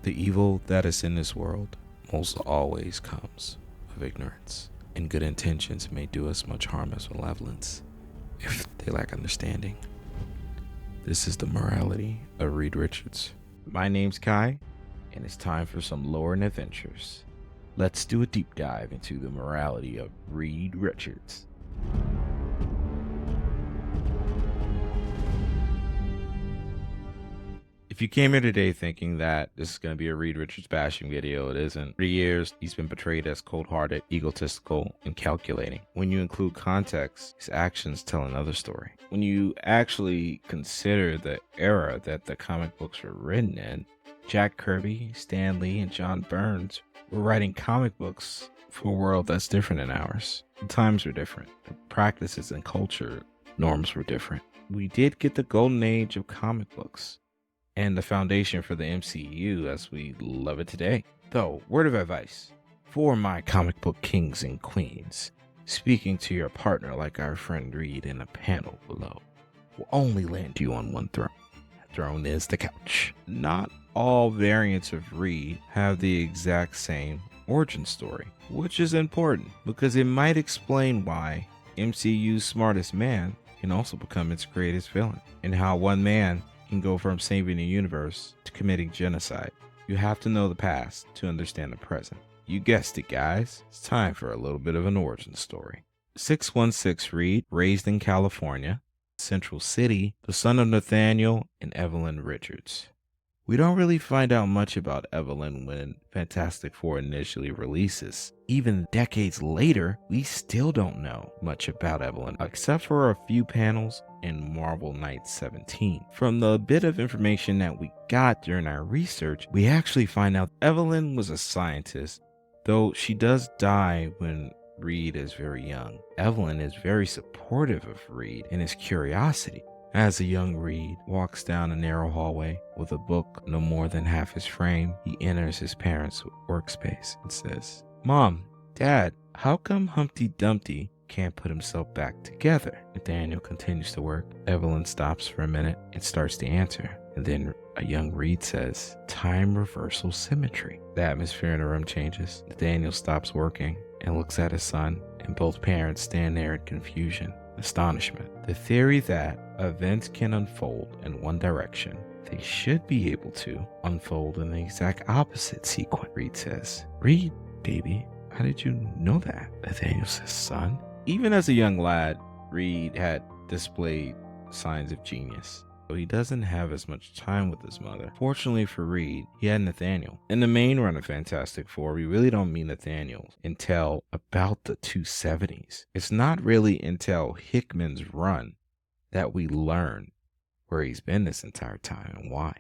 The evil that is in this world most always comes of ignorance, and good intentions may do us much harm as malevolence if they lack understanding. This is the morality of Reed Richards. My name's Kai, and it's time for some lore and adventures. Let's do a deep dive into the morality of Reed Richards. If you came here today thinking that this is going to be a Reed Richards bashing video, it isn't. For years, he's been portrayed as cold-hearted, egotistical, and calculating. When you include context, his actions tell another story. When you actually consider the era that the comic books were written in, Jack Kirby, Stan Lee, and John Burns were writing comic books for a world that's different than ours. The times were different. The practices and culture norms were different. We did get the golden age of comic books and the foundation for the MCU as we love it today. Though, word of advice for my comic book kings and queens, speaking to your partner like our friend Reed in the panel below will only land you on one throne. That throne is the couch. Not all variants of Reed have the exact same origin story, which is important because it might explain why MCU's smartest man can also become its greatest villain, and how one man can go from saving the universe to committing genocide. You have to know the past to understand the present. You guessed it, guys. It's time for a little bit of an origin story. 616 Reed, raised in California, Central City, the son of Nathaniel and Evelyn Richards. We don't really find out much about Evelyn when Fantastic Four initially releases. Even decades later, we still don't know much about Evelyn, except for a few panels in Marvel Knight 17. From the bit of information that we got during our research, we actually find out Evelyn was a scientist, though she does die when Reed is very young. Evelyn is very supportive of Reed and his curiosity. As a young Reed walks down a narrow hallway with a book no more than half his frame, he enters his parents' workspace and says, "Mom, Dad, how come Humpty Dumpty can't put himself back together?" Nathaniel continues to work. Evelyn stops for a minute and starts to answer. And then a young Reed says, "Time reversal symmetry." The atmosphere in the room changes. Nathaniel stops working and looks at his son, and both parents stand there in confusion, astonishment. The theory that events can unfold in one direction, they should be able to unfold in the exact opposite sequence, Reed says. "Reed, baby, how did you know that?" Nathaniel says, "Son." Even as a young lad, Reed had displayed signs of genius. So he doesn't have as much time with his mother. Fortunately for Reed, he had Nathaniel. In the main run of Fantastic Four, we really don't meet Nathaniel until about the 270s. It's not really until Hickman's run that we learn where he's been this entire time and why.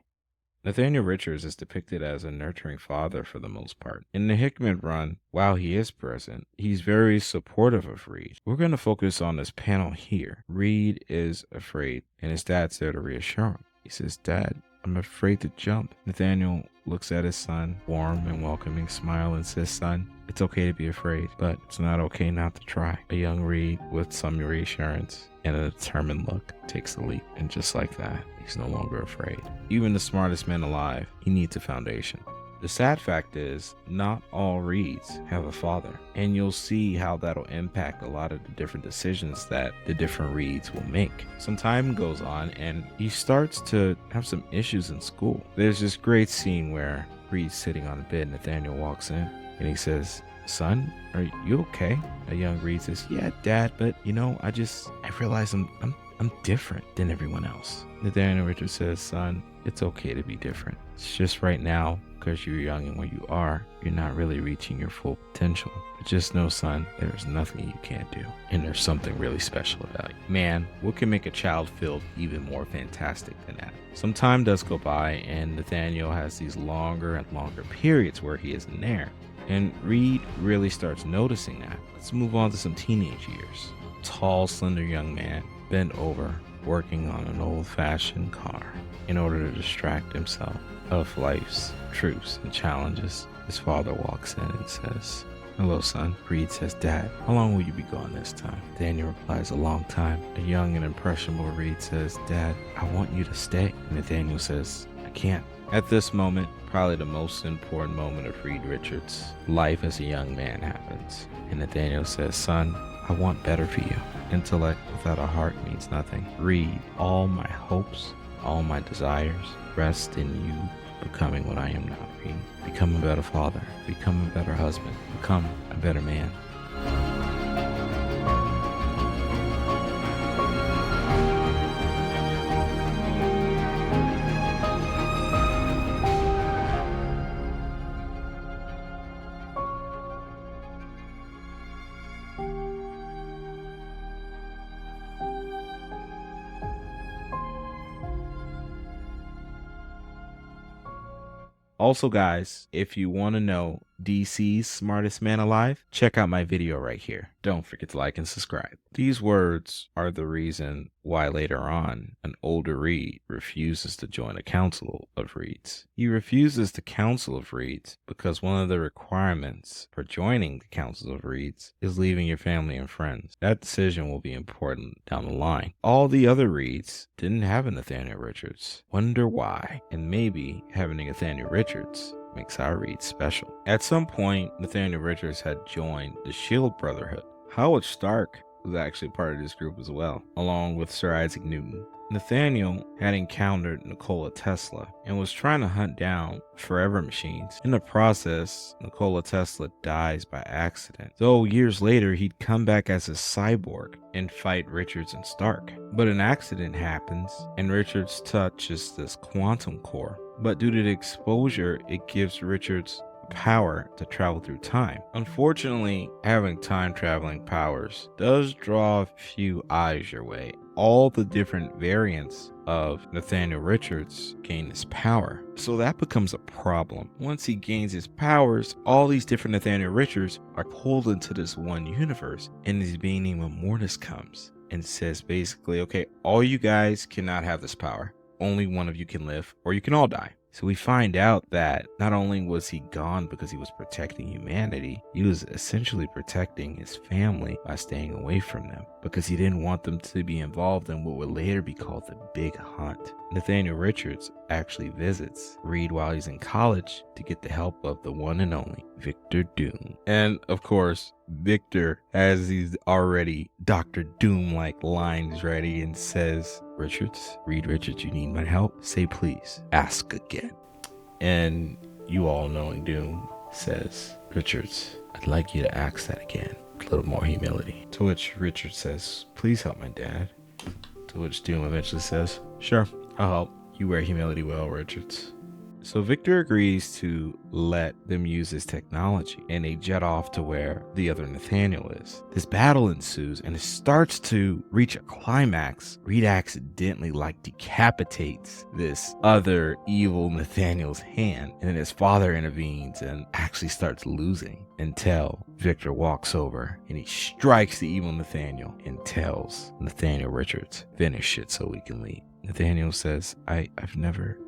Nathaniel Richards is depicted as a nurturing father for the most part. In the Hickman run, while he is present, he's very supportive of Reed. We're going to focus on this panel here. Reed is afraid, and his dad's there to reassure him. He says, "Dad, I'm afraid to jump." Nathaniel looks at his son, warm and welcoming smile, and says, "Son, it's okay to be afraid, but it's not okay not to try." A young Reed with some reassurance and a determined look takes the leap, and just like that, he's no longer afraid. Even the smartest man alive, he needs a foundation. The sad fact is, not all Reeds have a father, and you'll see how that'll impact a lot of the different decisions that the different Reeds will make. Some time goes on, and he starts to have some issues in school. There's this great scene where Reed's sitting on a bed, Nathaniel walks in, and he says, "Son, are you okay?" A young Reed says, "Yeah, Dad, but I realize I'm different than everyone else." Nathaniel Richards says, "Son, it's okay to be different. It's just right now, because you're young and where you are, you're not really reaching your full potential. But just know, son, there's nothing you can't do. And there's something really special about you." Man, what can make a child feel even more fantastic than that? Some time does go by, and Nathaniel has these longer and longer periods where he isn't there. And Reed really starts noticing that. Let's move on to some teenage years. Tall, slender young man, bent over, working on an old-fashioned car in order to distract himself of life's truths and challenges. His father walks in and says, "Hello, son." Reed says, "Dad, how long will you be gone this time?" Daniel replies, "A long time." A young and impressionable Reed says, "Dad, I want you to stay." Nathaniel says, "I can't." At this moment, probably the most important moment of Reed Richards' life as a young man happens. And Nathaniel says, son, I want better for you. Intellect without a heart means nothing. Reed, all my hopes, all my desires rest in you becoming what I am now. Reed, become a better father, become a better husband, become a better man. Also, guys, if you want to know DC's smartest man alive, check out my video right here. Don't forget to like and subscribe. These words are the reason why later on, an older Reed refuses to join a council of Reeds. He refuses the council of Reeds because one of the requirements for joining the council of Reeds is leaving your family and friends. That decision will be important down the line. All the other Reeds didn't have a Nathaniel Richards. Wonder why? And maybe having a Nathaniel Richards makes our Reed special. At some point, Nathaniel Richards had joined the Shield Brotherhood. Howard Stark was actually part of this group as well, along with Sir Isaac Newton. Nathaniel had encountered Nikola Tesla and was trying to hunt down forever machines. In the process, Nikola Tesla dies by accident. Though years later, he'd come back as a cyborg and fight Richards and Stark. But an accident happens and Richards touches this quantum core. But due to the exposure, it gives Richards power to travel through time. Unfortunately, having time traveling powers does draw a few eyes your way. All the different variants of Nathaniel Richards gain this power. So that becomes a problem. Once he gains his powers, all these different Nathaniel Richards are pulled into this one universe, and his being named Immortus comes and says basically, okay, all you guys cannot have this power. Only one of you can live, or you can all die. So we find out that not only was he gone because he was protecting humanity, he was essentially protecting his family by staying away from them because he didn't want them to be involved in what would later be called the Big Hunt. Nathaniel Richards actually visits Reed while he's in college to get the help of the one and only Victor Doom. And of course, Victor has these already Dr. Doom-like lines ready and says, Richards, Reed Richards, you need my help? Say please, ask again. And you all knowing Doom says, Richards, I'd like you to ask that again with a little more humility. To which Richards says, please help my dad. To which Doom eventually says, sure, I'll help. You wear humility well, Richards. So Victor agrees to let them use his technology, and they jet off to where the other Nathaniel is. This battle ensues, and it starts to reach a climax. Reed accidentally decapitates this other evil Nathaniel's hand, and then his father intervenes and actually starts losing until Victor walks over and he strikes the evil Nathaniel and tells Nathaniel Richards, finish it so we can leave. Nathaniel says, I've never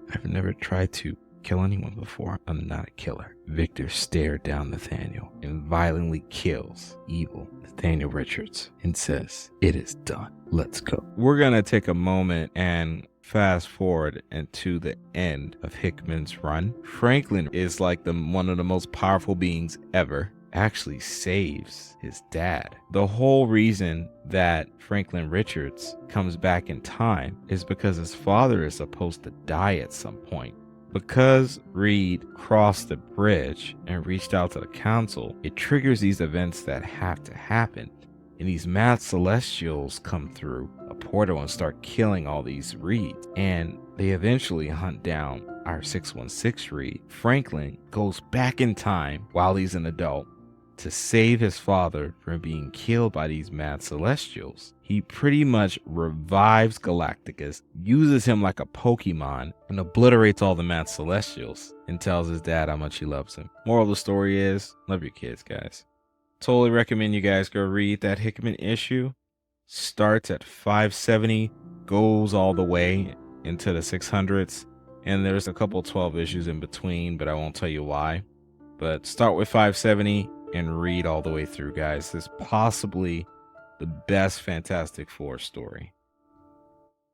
tried to kill anyone before. I'm not a killer. Victor stared down Nathaniel and violently kills evil Nathaniel Richards and says, it is done. Let's go. We're going to take a moment and fast forward into the end of Hickman's run. Franklin is like one of the most powerful beings ever. Actually saves his dad. The whole reason that Franklin Richards comes back in time is because his father is supposed to die at some point. Because Reed crossed the bridge and reached out to the council, it triggers these events that have to happen. And these mad celestials come through a portal and start killing all these Reeds. And they eventually hunt down our 616 Reed. Franklin goes back in time while he's an adult to save his father from being killed by these mad celestials. He pretty much revives Galactcus, uses him like a Pokemon, and obliterates all the mad celestials and tells his dad how much he loves him. Moral of the story is, love your kids, guys. Totally recommend you guys go read that Hickman issue. Starts at 570, goes all the way into the 600s, and there's a couple 12 issues in between, but I won't tell you why. But start with 570 and read all the way through, guys. This is possibly the best Fantastic Four story.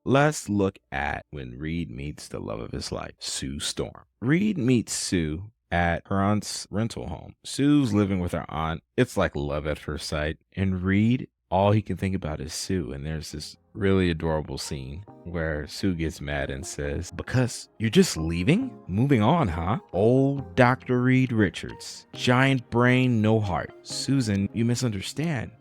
Let's look at when Reed meets the love of his life, Sue Storm. Reed meets Sue at her aunt's rental home. Sue's living with her aunt. It's like love at first sight. And Reed, all he can think about is Sue. And there's this really adorable scene where Sue gets mad and says, "Because you're just leaving? Moving on, huh? Old Dr. Reed Richards. Giant brain, no heart. Susan, you misunderstand.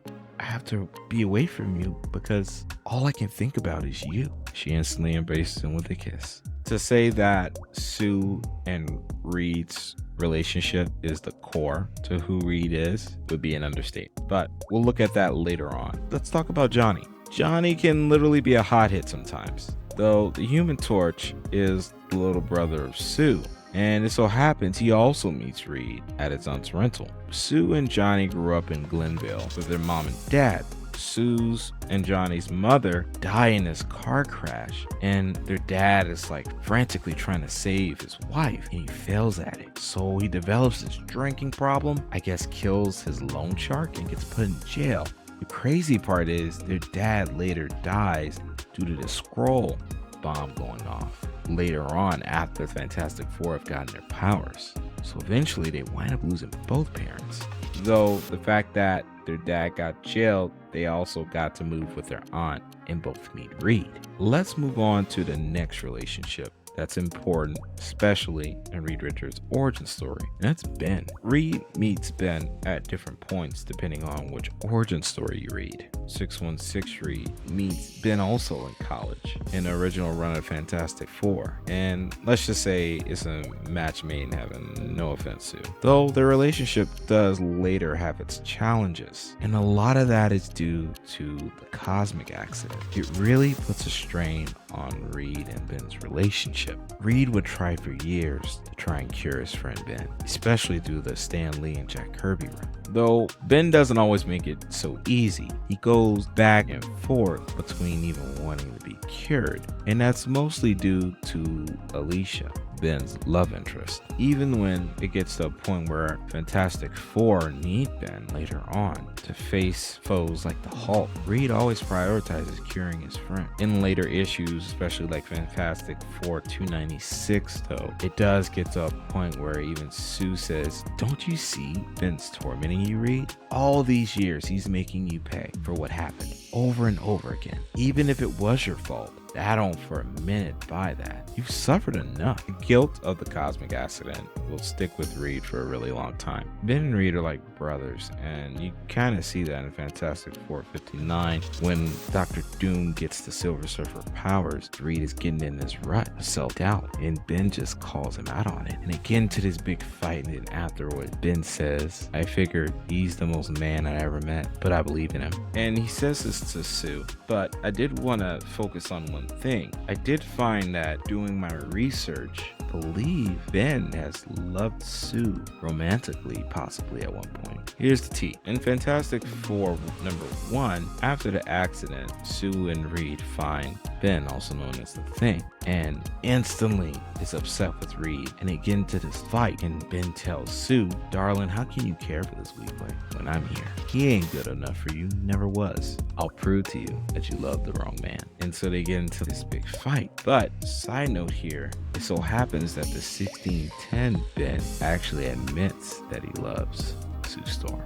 I have to be away from you because all I can think about is you." She instantly embraces him with a kiss. To say that Sue and Reed's relationship is the core to who Reed is would be an understatement, but we'll look at that later on. Let's talk about Johnny. Johnny can literally be a hot hit sometimes, though the Human Torch is the little brother of Sue. And it so happens he also meets Reed at his aunt's rental. Sue and Johnny grew up in Glenville with their mom and dad. Sue's and Johnny's mother die in this car crash, and their dad is like frantically trying to save his wife, and he fails at it. So he develops this drinking problem, I guess kills his loan shark, and gets put in jail. The crazy part is their dad later dies due to the scroll bomb going off later on after the Fantastic Four have gotten their powers. So eventually they wind up losing both parents. Though the fact that their dad got jailed, they also got to move with their aunt and both meet Reed. Let's move on to the next relationship that's important, especially in Reed Richards' origin story, and that's Ben. Reed meets Ben at different points depending on which origin story you read. 616 Reed meets Ben also in college in the original run of Fantastic Four, and let's just say it's a match made in heaven, no offense to. Though their relationship does later have its challenges, and a lot of that is due to the cosmic accident. It really puts a strain on Reed and Ben's relationship. Reed would try for years to try and cure his friend Ben, especially through the Stan Lee and Jack Kirby run. Though Ben doesn't always make it so easy. He goes back and forth between even wanting to be cured, and that's mostly due to Alicia, Ben's love interest. Even when it gets to a point where Fantastic Four need Ben later on to face foes like the Hulk, Reed always prioritizes curing his friend. In later issues, especially like Fantastic Four 296 though, it does get to a point where even Sue says, "Don't you see Ben's tormenting you, Reed? All these years he's making you pay for what happened over and over again. Even if it was your fault, I don't for a minute buy that. You've suffered enough." The guilt of the cosmic accident will stick with Reed for a really long time. Ben and Reed are like brothers, and you kind of see that in Fantastic Four 59 when Dr. Doom gets the Silver Surfer powers. Reed is getting in this rut of self-doubt, and Ben just calls him out on it. And they get into this big fight, and then afterward, Ben says, "I figured he's the most man I ever met, but I believe in him." And he says this to Sue, but I did want to focus on one thing. I did find that doing my research, I believe Ben has loved Sue romantically, possibly at one point. Here's the tea. In Fantastic Four #1, after the accident, Sue and Reed find Ben, also known as the Thing, and instantly is upset with Reed, and they get into this fight, and Ben tells Sue, "Darling, how can you care for this weak boy when I'm here? He ain't good enough for you, never was. I'll prove to you that you love the wrong man." And so they get into this big fight. But side note here, it so happens that the 1610 Ben actually admits that he loves Sue Storm.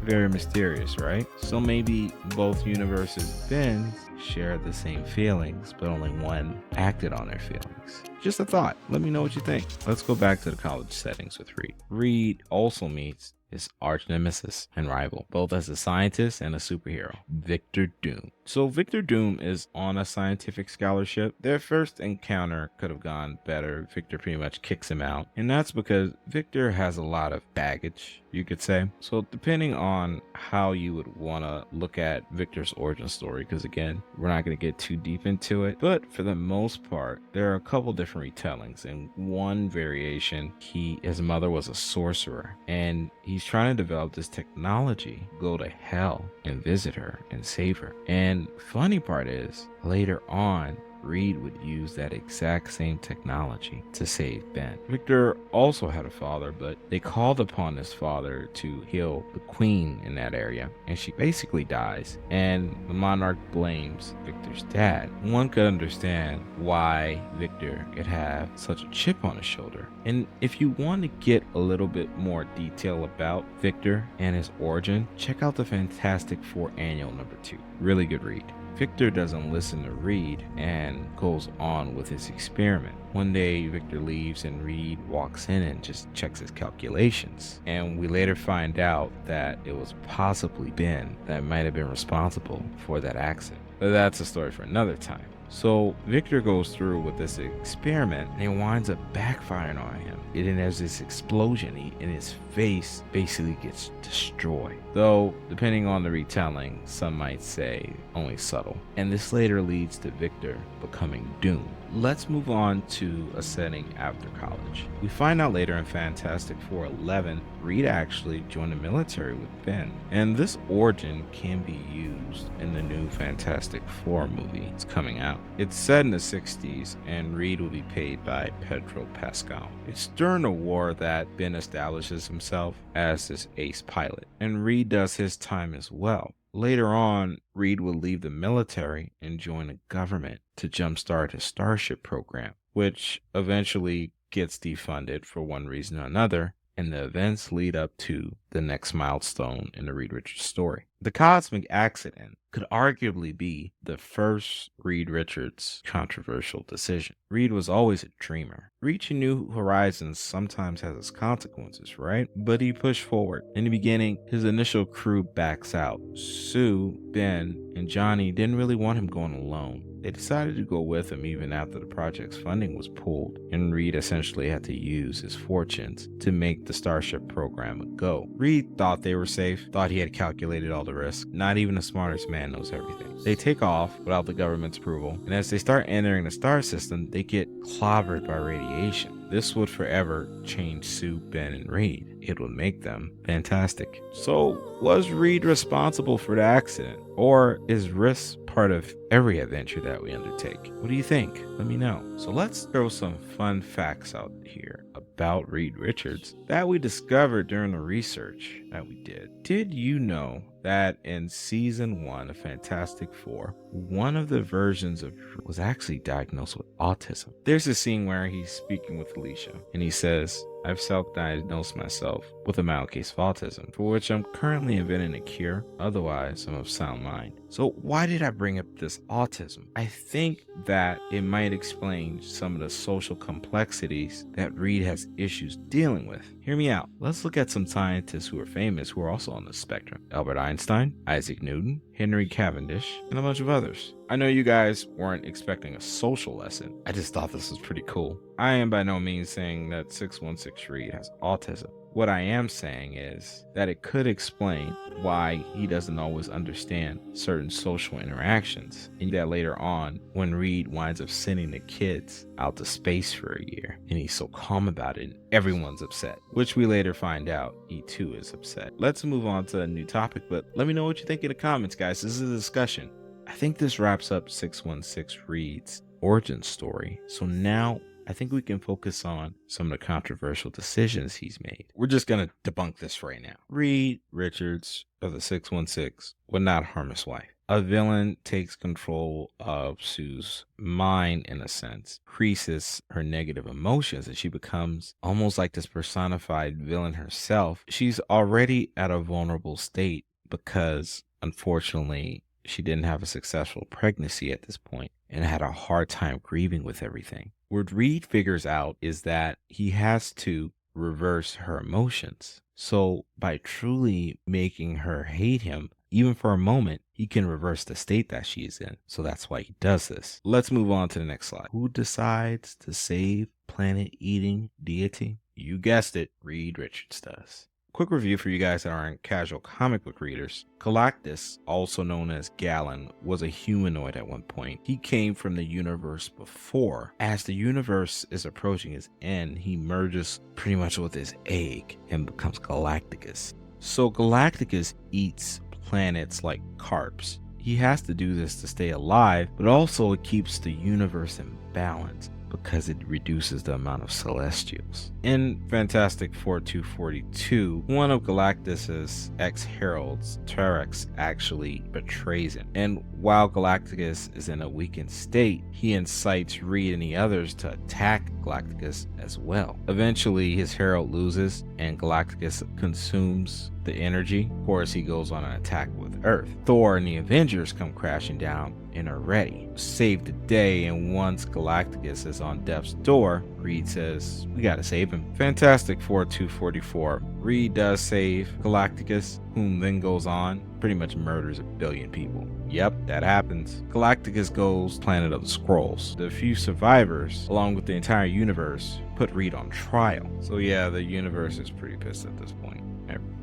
Very mysterious, right? So maybe both universes' Bens share the same feelings, but only one acted on their feelings. Just a thought. Let me know what you think. Let's go back to the college settings with Reed. Reed also meets his arch nemesis and rival, both as a scientist and a superhero, Victor Doom. So Victor Doom is on a scientific scholarship. Their first encounter could have gone better. Victor pretty much kicks him out, and that's because Victor has a lot of baggage, you could say. So depending on how you would want to look at Victor's origin story, because again, we're not going to get too deep into it, but for the most part, there are a couple different retellings. In one variation, his mother was a sorcerer, and he's trying to develop this technology, go to hell and visit her and save her. And funny part is, later on, Reid would use that exact same technology to save Ben. Victor also had a father, but they called upon his father to heal the queen in that area, and she basically dies, and the monarch blames Victor's dad. One could understand why Victor could have such a chip on his shoulder. And if you want to get a little bit more detail about Victor and his origin, check out the Fantastic Four Annual #2. Really good read. Victor doesn't listen to Reid and goes on with his experiment. One day, Victor leaves and Reid walks in and just checks his calculations. And we later find out that it was possibly Ben that might have been responsible for that accident. But that's a story for another time. So Victor goes through with this experiment and it winds up backfiring on him. And there's this explosion and his face basically gets destroyed. Though, depending on the retelling, some might say only subtle. And this later leads to Victor becoming doomed. Let's move on to a setting after college. We find out later in Fantastic Four 11, Reid actually joined the military with Ben. And this origin can be used in the new Fantastic Four movie. It's coming out. It's set in the 60s and Reid will be played by Pedro Pascal. It's during the war that Ben establishes himself as this ace pilot. And Reid does his time as well. Later on, Reid will leave the military and join the government to jumpstart his Starship program, which eventually gets defunded for one reason or another, and the events lead up to the next milestone in the Reid Richards story. The cosmic accident could arguably be the first Reid Richards controversial decision. Reid was always a dreamer. Reaching new horizons sometimes has its consequences, right? But he pushed forward. In the beginning, his initial crew backs out. Sue, Ben, and Johnny didn't really want him going alone. They decided to go with him even after the project's funding was pulled, and Reid essentially had to use his fortunes to make the Starship program a go. Reid thought they were safe, thought he had calculated all the risk. Not even the smartest man knows everything. They take off without the government's approval, and as they start entering the star system, they get clobbered by radiation. This would forever change Sue, Ben, and Reid. It would make them fantastic. So, was Reid responsible for the accident? Or is risk part of every adventure that we undertake? What do you think? Let me know. So let's throw some fun facts out here about Reid Richards that we discovered during the research that we did. Did you know that in season 1 of Fantastic Four, one of the versions of was actually diagnosed with autism? There's a scene where he's speaking with Alicia and he says, "I've self-diagnosed myself with a mild case of autism, for which I'm currently inventing a cure. Otherwise, I'm of sound mind." So why did I bring up this autism? I think that it might explain some of the social complexities that Reid has issues dealing with. Hear me out. Let's look at some scientists who are famous who are also on the spectrum. Albert Einstein, Isaac Newton, Henry Cavendish, and a bunch of others. I know you guys weren't expecting a social lesson. I just thought this was pretty cool. I am by no means saying that 616 Reid has autism. What I am saying is that it could explain why he doesn't always understand certain social interactions, and that later on, when Reid winds up sending the kids out to space for a year, and he's so calm about it, and everyone's upset, which we later find out he too is upset. Let's move on to a new topic, but let me know what you think in the comments, guys. This is a discussion. I think this wraps up 616 Reid's origin story. So now I think we can focus on some of the controversial decisions he's made. We're just going to debunk this right now. Reid Richards of the 616 would not harm his wife. A villain takes control of Sue's mind in a sense, increases her negative emotions, and she becomes almost like this personified villain herself. She's already at a vulnerable state because, unfortunately, she didn't have a successful pregnancy at this point and had a hard time grieving with everything. What Reid figures out is that he has to reverse her emotions. So by truly making her hate him, even for a moment, he can reverse the state that she is in. So that's why he does this. Let's move on to the next slide. Who decides to save planet-eating deity? You guessed it, Reid Richards does. Quick review for you guys that aren't casual comic book readers. Galactcus, also known as Galen, was a humanoid at one point. He came from the universe before. As the universe is approaching its end, he merges pretty much with his egg and becomes Galactcus. So Galactcus eats planets like carps. He has to do this to stay alive, but also it keeps the universe in balance because it reduces the amount of celestials. In Fantastic Four 242, one of Galactus's ex-heralds, Terex, actually betrays him. And while Galactcus is in a weakened state, he incites Reed and the others to attack Galactcus as well. Eventually, his herald loses and Galactcus consumes the energy. Of course, he goes on an attack with Earth. Thor and the Avengers come crashing down and are ready to save the day, and once Galactcus is on death's door, Reed says, we gotta save him. Fantastic Four 244. Reed does save Galactcus, whom then goes on, pretty much murders 1 billion people. Yep, that happens. Galactcus goes planet of the Skrulls. The few survivors, along with the entire universe, put Reed on trial. So yeah, the universe is pretty pissed at this point.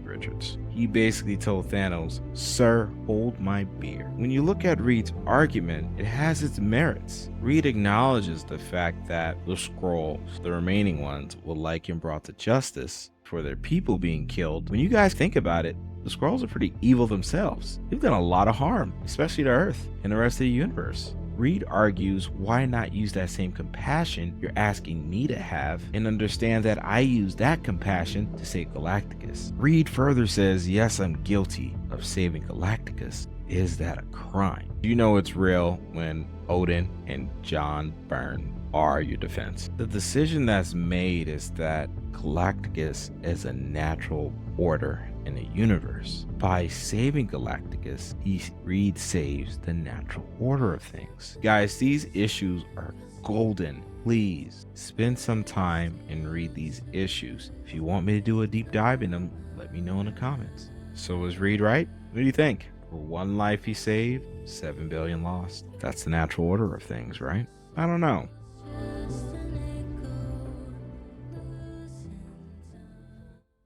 Richards. He basically told Thanos, sir, hold my beer. When you look at Reed's argument, it has its merits. Reed acknowledges the fact that the Skrulls, the remaining ones, will like him brought to justice for their people being killed. When you guys think about it, the Skrulls are pretty evil themselves. They've done a lot of harm, especially to Earth and the rest of the universe. Reed argues, why not use that same compassion you're asking me to have and understand that I use that compassion to save Galactcus? Reed further says, yes, I'm guilty of saving Galactcus. Is that a crime? You know it's real when Odin and John Byrne are your defense. The decision that's made is that Galactcus is a natural order in the universe. By saving Galactcus, Reed saves the natural order of things. Guys, these issues are golden. Please spend some time and read these issues. If you want me to do a deep dive in them, let me know in the comments. So was Reed right? What do you think? For 1 life he saved, 7 billion lost. That's the natural order of things, right? I don't know.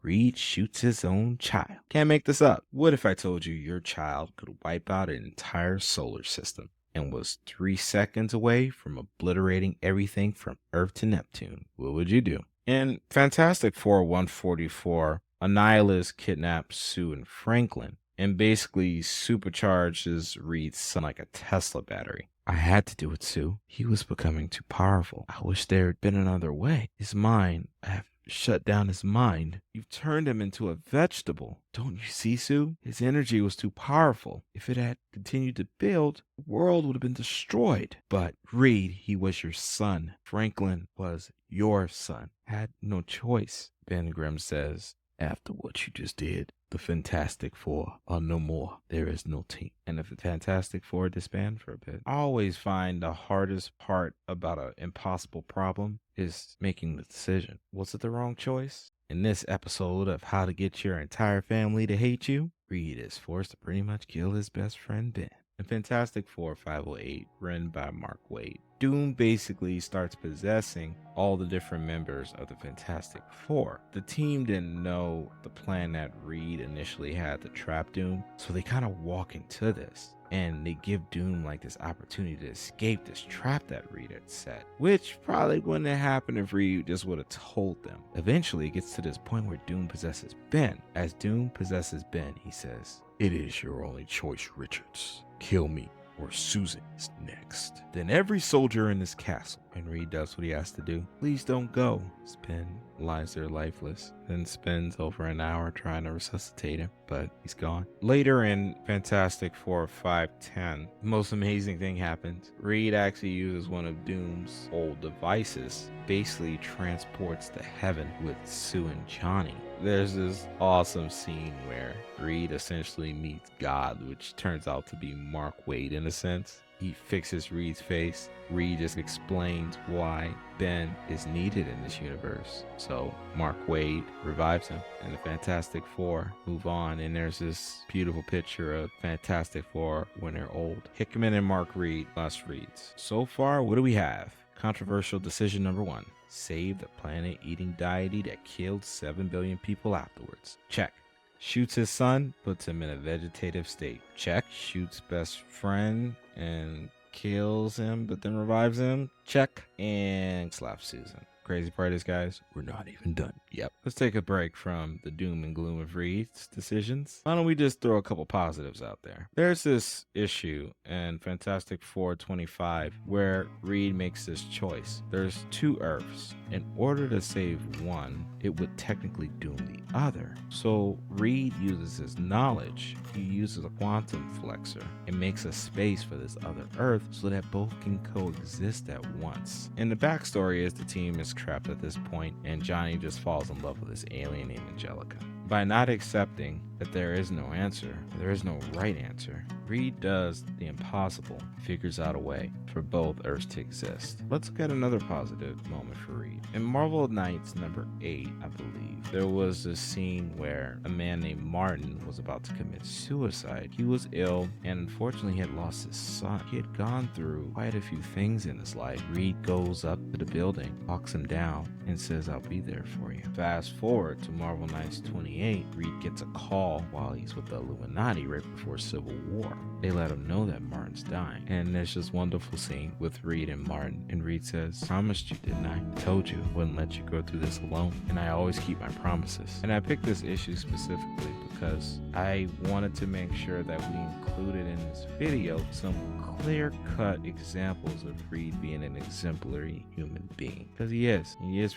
Reed shoots his own child. Can't make this up. What if I told you your child could wipe out an entire solar system and was 3 seconds away from obliterating everything from Earth to Neptune? What would you do? In Fantastic Four 144, a nihilist kidnaps Sue and Franklin and basically supercharges Reed's son like a Tesla battery. I had to do it, Sue. He was becoming too powerful. I wish there had been another way. His mind, I have shut down his mind. You've turned him into a vegetable. Don't you see, Sue? His energy was too powerful. If it had continued to build, the world would have been destroyed. But Reed, he was your son. Franklin was your son. Had no choice. Ben Grimm says, after what you just did, the Fantastic Four are no more. There is no team. And the Fantastic Four disband for a bit. I always find the hardest part about an impossible problem is making the decision. Was it the wrong choice? In this episode of How to Get Your Entire Family to Hate You, Reed is forced to pretty much kill his best friend Ben. In Fantastic Four 508, written by Mark Waid, Doom basically starts possessing all the different members of the Fantastic Four. The team didn't know the plan that Reed initially had to trap Doom, so they kind of walk into this. And they give Doom like this opportunity to escape this trap that Reed had set, which probably wouldn't have happened if Reed just would have told them. Eventually, it gets to this point where Doom possesses Ben. As Doom possesses Ben, he says, "It is your only choice, Richards. Kill me or Susan is next." Then every soldier in this castle, and Reed does what he has to do. Please don't go. Ben lies there lifeless, then spends over an hour trying to resuscitate him, but he's gone. Later in Fantastic Four 510, the most amazing thing happens. Reed actually uses one of Doom's old devices, basically transports to heaven with Sue and Johnny. There's this awesome scene where Reed essentially meets God, which turns out to be Mark Waid in a sense. He fixes Reed's face. Reed just explains why Ben is needed in this universe. So Mark Waid revives him, and the Fantastic Four move on, and there's this beautiful picture of Fantastic Four when they're old. Hickman and Mark Reed must reads. So far, what do we have? Controversial decision number 1. Save the planet-eating deity that killed 7 billion people afterwards. Check. Shoots his son, puts him in a vegetative state. Check. Shoots best friend and kills him, but then revives him. Check. And slaps Susan. Crazy part is, guys, we're not even done. Yep. Let's take a break from the doom and gloom of Reed's decisions. Why don't we just throw a couple positives out there? There's this issue in Fantastic Four 25 where Reed makes this choice. There's two Earths. In order to save one, it would technically doom the other. So Reed uses his knowledge. He uses a quantum flexor and makes a space for this other Earth so that both can coexist at once. And the backstory is the team is trapped at this point, and Johnny just falls in love with this alien named Angelica. By not accepting that there is no answer, there is no right answer, Reed does the impossible, figures out a way for both Earths to exist. Let's look at another positive moment for Reed. In Marvel Knights number 8, I believe, there was a scene where a man named Martin was about to commit suicide. He was ill and unfortunately he had lost his son. He had gone through quite a few things in his life. Reed goes up to the building, walks him down, and says, "I'll be there for you." Fast forward to Marvel Knights 28, Reed gets a call while he's with the Illuminati right before Civil War. They let him know that Martin's dying. And there's this wonderful scene with Reed and Martin. And Reed says, "Promised you, didn't I? Told you I wouldn't let you go through this alone. And I always keep my promises." And I picked this issue specifically because I wanted to make sure that we included in this video some clear-cut examples of Reed being an exemplary human being. Because he is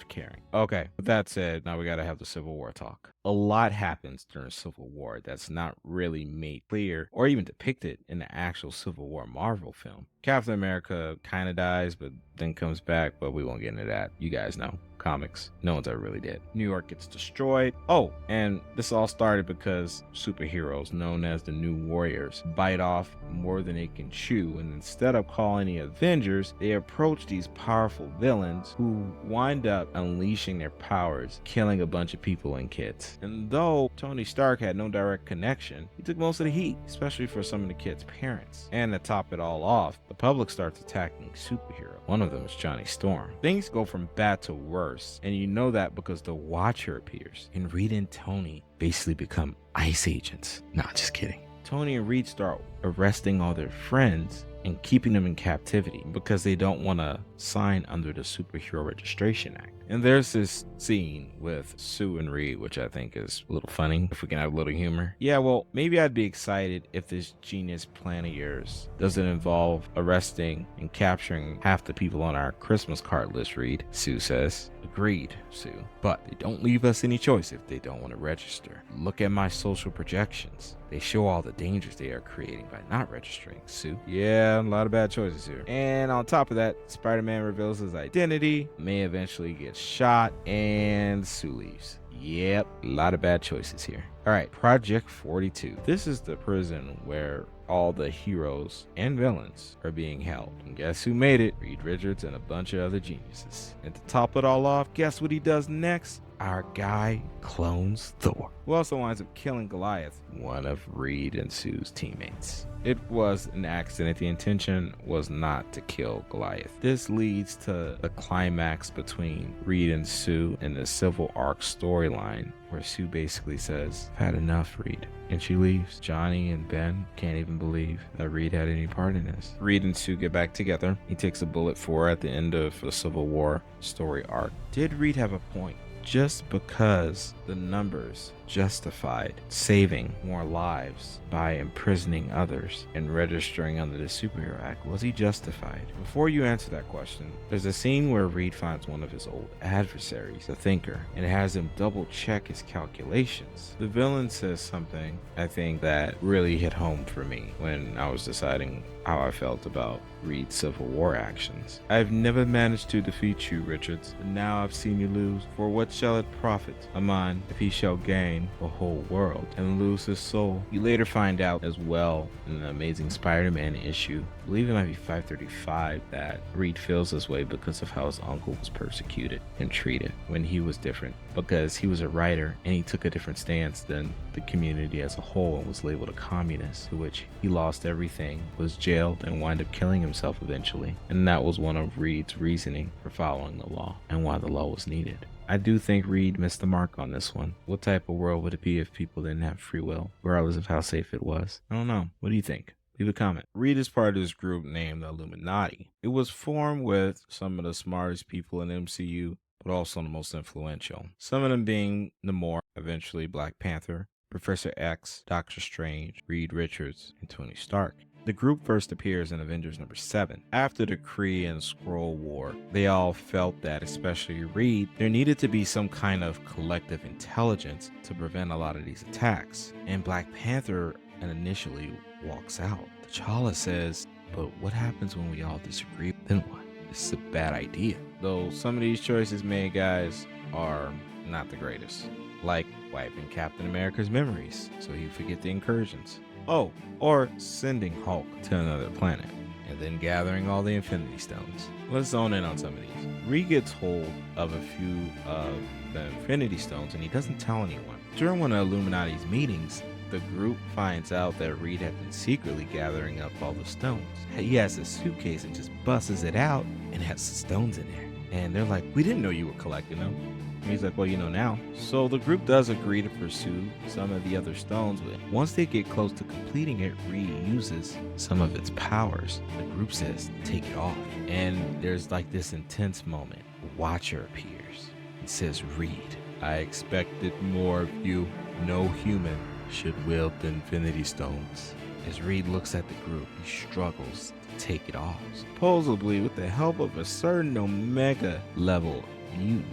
caring. Okay, with that said, now we gotta have the Civil War talk. A lot happens during Civil War that's not really made clear or even depicted in the actual Civil War Marvel film. Captain America kind of dies, but then comes back, but we won't get into that. You guys know. Comics. No one's ever really dead. New York gets destroyed. Oh, and this all started because superheroes known as the New Warriors bite off more than they can chew, and instead of calling the Avengers, they approach these powerful villains who wind up unleashing their powers, killing a bunch of people and kids. And though Tony Stark had no direct connection, he took most of the heat, especially for some of the kids' parents. And to top it all off, the public starts attacking superheroes. One of them is Johnny Storm. Things go from bad to worse, and you know that because the Watcher appears, and Reed and Tony basically become ICE agents. Nah, just kidding. Tony and Reed start arresting all their friends and keeping them in captivity because they don't want to sign under the Superhero Registration Act. And there's this scene with Sue and Reed, which I think is a little funny, if we can have a little humor. Yeah, well, maybe I'd be excited if this genius plan of yours doesn't involve arresting and capturing half the people on our Christmas card list, Reed, Sue says. Agreed, Sue. But they don't leave us any choice if they don't want to register. Look at my social projections. They show all the dangers they are creating by not registering, Sue. Yeah, a lot of bad choices here. And on top of that, Spider-Man reveals his identity, May eventually gets shot, and Sue leaves. Yep, a lot of bad choices here. Alright, Project 42. This is the prison where all the heroes and villains are being held. And guess who made it? Reed Richards and a bunch of other geniuses. And to top it all off, guess what he does next? Our guy clones Thor, who also winds up killing Goliath, one of Reed and Sue's teammates. It was an accident. The intention was not to kill Goliath. This leads to the climax between Reed and Sue in the Civil Arc storyline, where Sue basically says, "I've had enough, Reed." And she leaves. Johnny and Ben can't even believe that Reed had any part in this. Reed and Sue get back together. He takes a bullet for her at the end of the Civil War story arc. Did Reed have a point? Just because the numbers justified saving more lives by imprisoning others and registering under the Superhero Act, was he justified? Before you answer that question, there's a scene where Reed finds one of his old adversaries, the Thinker, and has him double check his calculations. The villain says something, I think, that really hit home for me when I was deciding how I felt about Reed's Civil War actions. "I've never managed to defeat you, Richards, but now I've seen you lose. For what shall it profit a man if he shall gain the whole world and lose his soul?" You later find out as well in the Amazing Spider-Man issue, I believe it might be 535, that Reed feels this way because of how his uncle was persecuted and treated when he was different, because he was a writer and he took a different stance than the community as a whole and was labeled a communist, to which he lost everything, was jailed, and wound up killing himself eventually. And that was one of Reed's reasoning for following the law and why the law was needed. I do think Reed missed the mark on this one. What type of world would it be if people didn't have free will, regardless of how safe it was? I don't know. What do you think? Leave a comment. Reed is part of this group named the Illuminati. It was formed with some of the smartest people in MCU but also the most influential. Some of them being Namor, eventually Black Panther, Professor X, Doctor Strange, Reed Richards, and Tony Stark. The group first appears in Avengers number 7. After the Kree and Skrull War, they all felt that, especially Reed, there needed to be some kind of collective intelligence to prevent a lot of these attacks. And Black Panther initially walks out. T'Challa says, but what happens when we all disagree? Then what? This is a bad idea. Though some of these choices made, guys, are not the greatest. Like wiping Captain America's memories so he'd forget the incursions. Oh, or sending Hulk to another planet and then gathering all the Infinity Stones. Let's zone in on some of these. Reed gets hold of a few of the Infinity Stones and he doesn't tell anyone. During one of Illuminati's meetings, the group finds out that Reed had been secretly gathering up all the stones. He has a suitcase and just busts it out and has the stones in there. And they're like, we didn't know you were collecting them. And he's like, well, you know now. So the group does agree to pursue some of the other stones, but once they get close to completing it, Reed uses some of its powers. The group says, take it off. And there's like this intense moment. Watcher appears and says, Reed, I expected more of you. No human should wield the Infinity Stones. As Reed looks at the group, he struggles to take it off. Supposedly with the help of a certain Omega level mutant.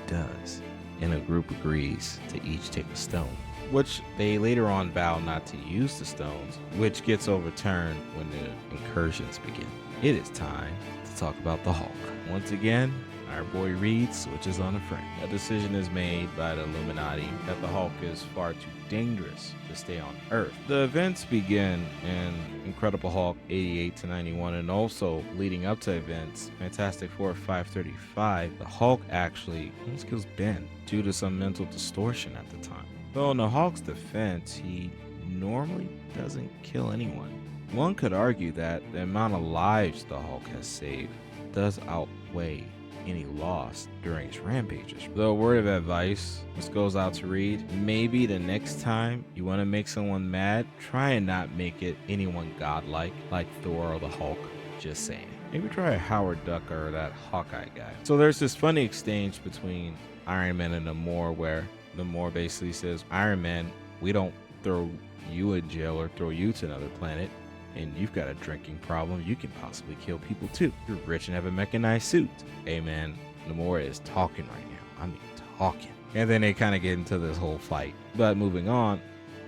Does, and a group agrees to each take a stone, which they later on vow not to use the stones, which gets overturned when the incursions begin. It is time to talk about the Hulk. Once again, our boy Reed switches on a friend. A decision is made by the Illuminati that the Hulk is far too dangerous to stay on Earth. The events begin in Incredible Hulk 88 to 91, and also leading up to events Fantastic Four 535, the Hulk actually almost kills Ben due to some mental distortion at the time. Though in the Hulk's defense, he normally doesn't kill anyone. One could argue that the amount of lives the Hulk has saved does outweigh any loss during his rampages. Though a word of advice, this goes out to Reed, maybe the next time you want to make someone mad, try and not make it anyone godlike like Thor or the Hulk. Just saying. Maybe try a Howard Duck or that Hawkeye guy. So there's this funny exchange between Iron Man and Namor where Namor basically says, Iron Man, we don't throw you in jail or throw you to another planet. And you've got a drinking problem, you can possibly kill people too. You're rich and have a mechanized suit. Hey man, Namor is talking right now. I mean talking. And then they kind of get into this whole fight. But moving on,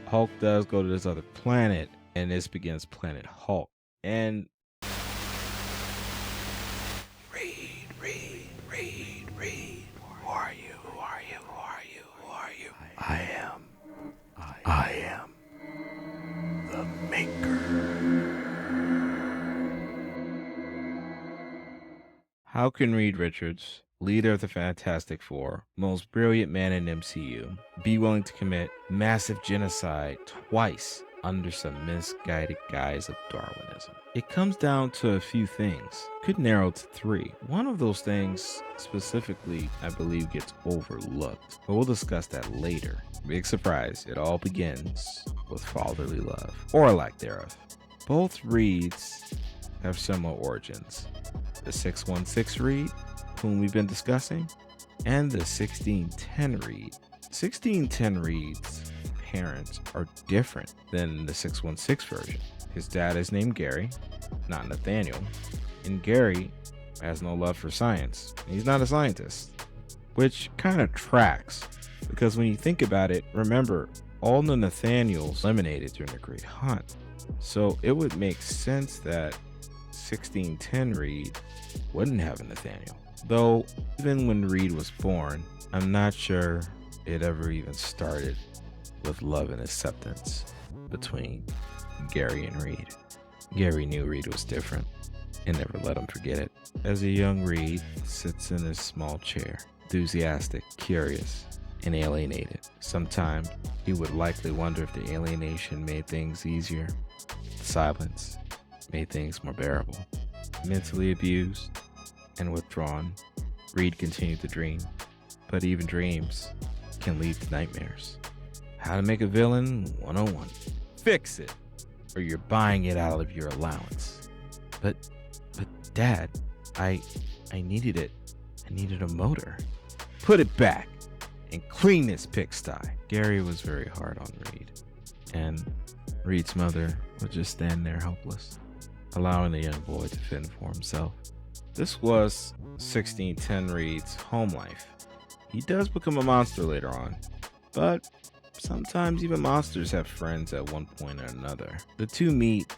Hulk does go to this other planet, and this begins Planet Hulk. And Reed. Who are you? I am the Maker. How can Reed Richards, leader of the Fantastic Four, most brilliant man in MCU, be willing to commit massive genocide twice under some misguided guise of Darwinism? It comes down to a few things. Could narrow to 3. One of those things specifically, I believe, gets overlooked, but we'll discuss that later. Big surprise, it all begins with fatherly love, or lack thereof. Both Reeds have similar origins. The 616 Reed, whom we've been discussing, and the 1610 Reed. 1610 Reed's parents are different than the 616 version. His dad is named Gary, not Nathaniel, and Gary has no love for science. He's not a scientist, which kind of tracks, because when you think about it, remember, all the Nathaniels eliminated during the Great Hunt. So it would make sense that 1610 Reed wouldn't have a Nathaniel. Though, even when Reed was born, I'm not sure it ever even started with love and acceptance between Gary and Reed. Gary knew Reed was different and never let him forget it. As a young Reed sits in his small chair, enthusiastic, curious, and alienated. Sometimes he would likely wonder if the alienation made things easier. The silence made things more bearable. Mentally abused and withdrawn, Reed continued to dream. But even dreams can lead to nightmares. How to make a villain 101. Fix it, or you're buying it out of your allowance. But Dad, I needed it. I needed a motor. put it back and clean this pigsty. Gary was very hard on Reid, and Reid's mother would just stand there helpless, allowing the young boy to fend for himself. This was 1610 Reid's home life. He does become a monster later on, but sometimes even monsters have friends at one point or another. The two meet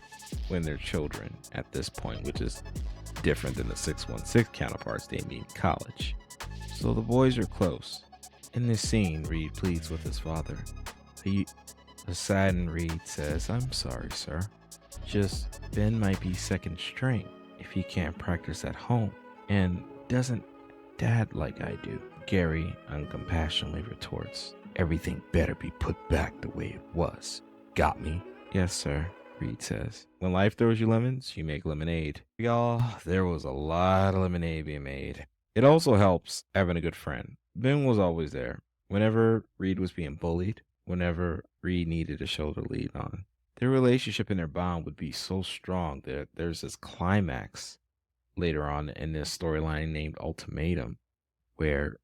when they're children at this point, which is different than the 616 counterparts they meet in college. So the boys are close. In this scene, Reid pleads with his father. The saddened Reid says, "I'm sorry, sir. Just Ben might be second string if he can't practice at home, and doesn't dad like I do." Gary uncompassionately retorts, "Everything better be put back the way it was. Got me?" "Yes, sir," Reid says. When life throws you lemons, you make lemonade. Y'all, there was a lot of lemonade being made. It also helps having a good friend. Ben was always there. Whenever Reid was being bullied, whenever Reid needed a shoulder to lean on, their relationship and their bond would be so strong that there's this climax later on in this storyline named Ultimatum, where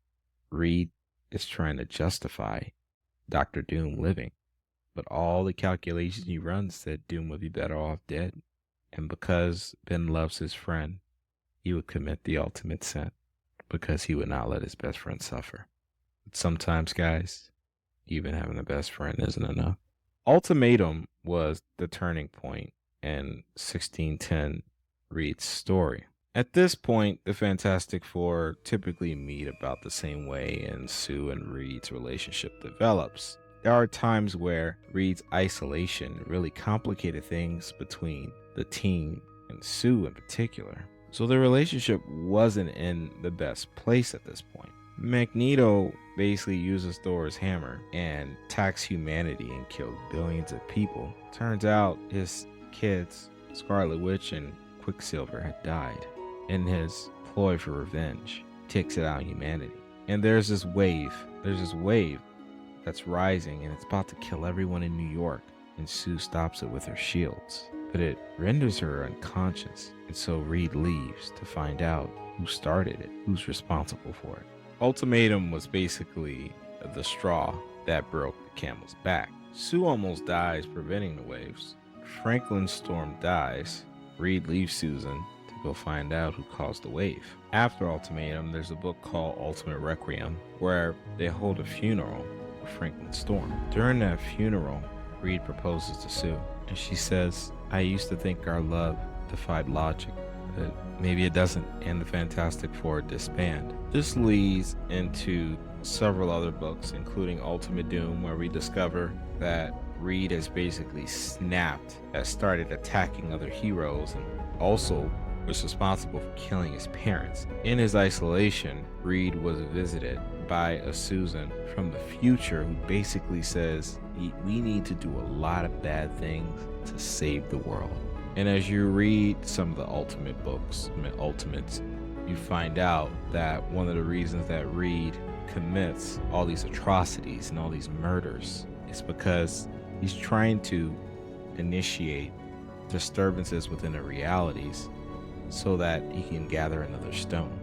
Reid is trying to justify Dr. Doom living. But all the calculations he runs said Doom would be better off dead. And because Ben loves his friend, he would commit the ultimate sin, because he would not let his best friend suffer. But sometimes, guys, even having a best friend isn't enough. Ultimatum was the turning point in 1610 Reid's story. At this point, the Fantastic Four typically meet about the same way, and Sue and Reid's relationship develops. There are times where Reid's isolation really complicated things between the team and Sue in particular. So the relationship wasn't in the best place at this point. Magneto basically uses Thor's hammer and attacks humanity and kills billions of people. Turns out his kids, Scarlet Witch and Quicksilver, had died. In his ploy for revenge, he takes it out on humanity. And there's this wave that's rising, and it's about to kill everyone in New York, and Sue stops it with her shields. But it renders her unconscious, and so Reid leaves to find out who started it, who's responsible for it. Ultimatum was basically the straw that broke the camel's back. Sue almost dies preventing the waves. Franklin Storm dies. Reid leaves Susan to go find out who caused the wave. After Ultimatum, there's a book called Ultimate Requiem, where they hold a funeral for Franklin Storm. During that funeral, Reid proposes to Sue, and she says, "I used to think our love defied logic, but maybe it doesn't," and the Fantastic Four disband. This leads into several other books, including Ultimate Doom, where we discover that Reid has basically snapped, has started attacking other heroes, and also was responsible for killing his parents. In his isolation, Reid was visited by a Susan from the future who basically says, we need to do a lot of bad things to save the world. And as you read some of the Ultimate books, Ultimates, you find out that one of the reasons that Reid commits all these atrocities and all these murders is because he's trying to initiate disturbances within the realities so that he can gather another stone.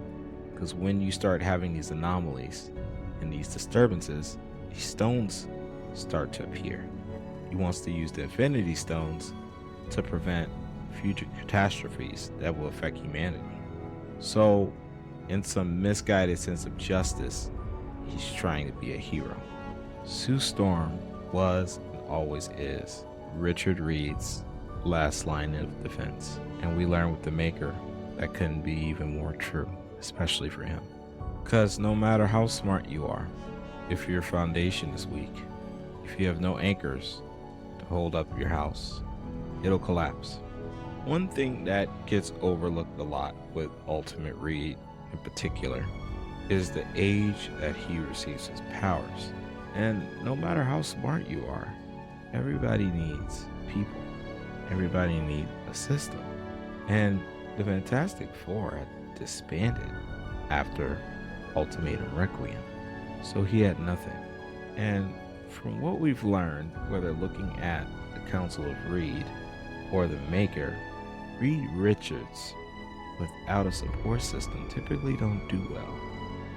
Because when you start having these anomalies and these disturbances, these stones start to appear. He wants to use the Infinity Stones to prevent future catastrophes that will affect humanity. So, in some misguided sense of justice, he's trying to be a hero. Sue Storm was and always is Richard Reid's last line of defense. And we learn with the Maker that couldn't be even more true, especially for him. Because no matter how smart you are, if your foundation is weak, if you have no anchors to hold up your house, it'll collapse. One thing that gets overlooked a lot with Ultimate Reid in particular is the age that he receives his powers. And no matter how smart you are, everybody needs people. Everybody needs a system. And the Fantastic Four had disbanded after Ultimatum Requiem. So he had nothing. And from what we've learned, whether looking at the Council of Reid or the Maker, Reid Richards without a support system typically don't do well.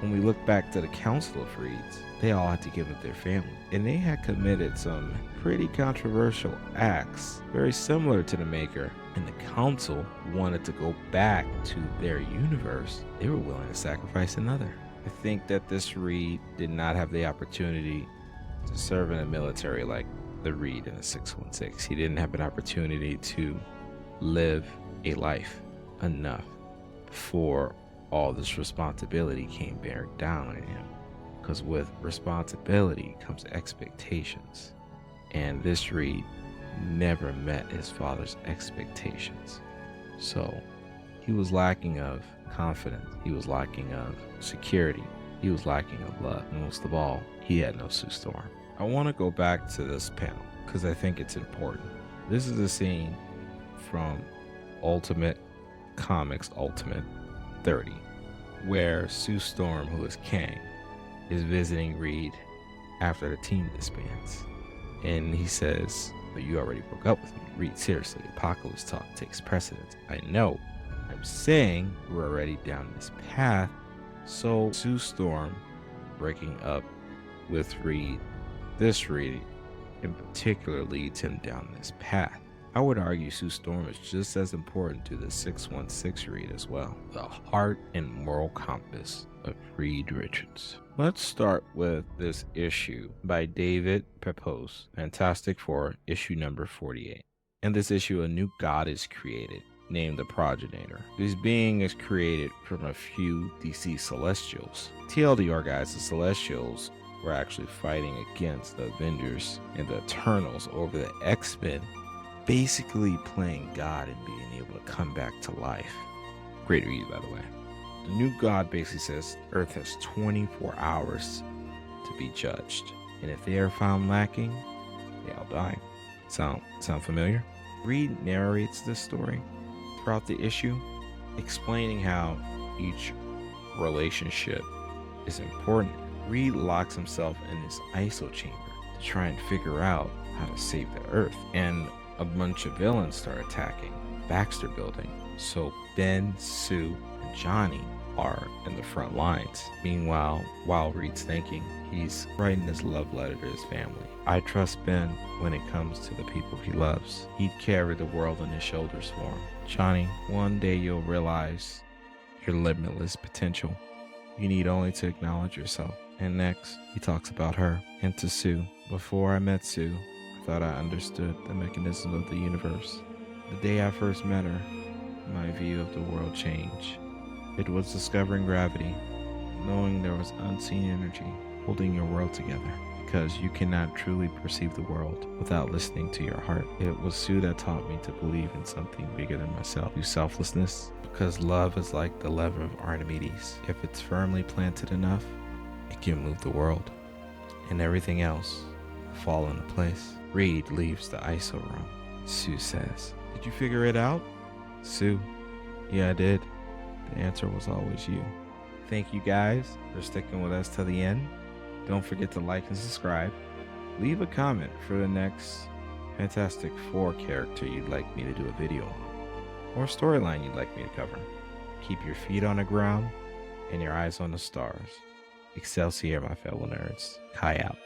When we look back to the Council of Reeds, they all had to give up their family, and they had committed some pretty controversial acts, very similar to the Maker, and the Council wanted to go back to their universe. They were willing to sacrifice another. I think that this Reed did not have the opportunity to serve in the military like the Reed in the 616. He didn't have an opportunity to live a life enough before all this responsibility came bearing down on him. Because with responsibility comes expectations. And this Reed never met his father's expectations. So he was lacking of confidence. He was lacking of security. He was lacking of love. And most of all, he had no Sue Storm. I want to go back to this panel because I think it's important. This is a scene from Ultimate Comics Ultimate 30, where Sue Storm, who is Kang, is visiting Reed after the team disbands. And he says, "But you already broke up with me." Reed, seriously, apocalypse talk takes precedence. I know. I'm saying we're already down this path. So Sue Storm breaking up with Reed, this Reed in particular, leads him down this path. I would argue Sue Storm is just as important to the 616 Reed as well. The heart and moral compass of Reed Richards. Let's start with this issue by David Pepose, Fantastic Four, issue number 48. In this issue, a new god is created, named the Progenitor. This being is created from a few DC Celestials. TLDR guys, the Celestials were actually fighting against the Avengers and the Eternals over the X-Men, basically playing God and being able to come back to life. Great read, by the way. The new god basically says Earth has 24 hours to be judged, and if they are found lacking, they all die. Sound familiar? Reed narrates this story throughout the issue, explaining how each relationship is important. Reed locks himself in this ISO chamber to try and figure out how to save the Earth, and a bunch of villains start attacking Baxter Building. So Ben, Sue, and Johnny are in the front lines. Meanwhile, while Reed's thinking, he's writing his love letter to his family. "I trust Ben when it comes to the people he loves. He'd carry the world on his shoulders for him. Johnny, one day you'll realize your limitless potential. You need only to acknowledge yourself." And next, he talks about her. And to Sue, "Before I met Sue, I thought I understood the mechanism of the universe. The day I first met her, my view of the world changed. It was discovering gravity, knowing there was unseen energy holding your world together, because you cannot truly perceive the world without listening to your heart. It was Sue that taught me to believe in something bigger than myself, through selflessness, because love is like the lever of Archimedes. If it's firmly planted enough, it can move the world, and everything else will fall into place." Reed leaves the ISO room. Sue says, "Did you figure it out?" Sue, "Yeah, I did. The answer was always you." Thank you guys for sticking with us till the end. Don't forget to like and subscribe. Leave a comment for the next Fantastic Four character you'd like me to do a video on, or storyline you'd like me to cover. Keep your feet on the ground and your eyes on the stars. Excelsior, my fellow nerds. Kai out.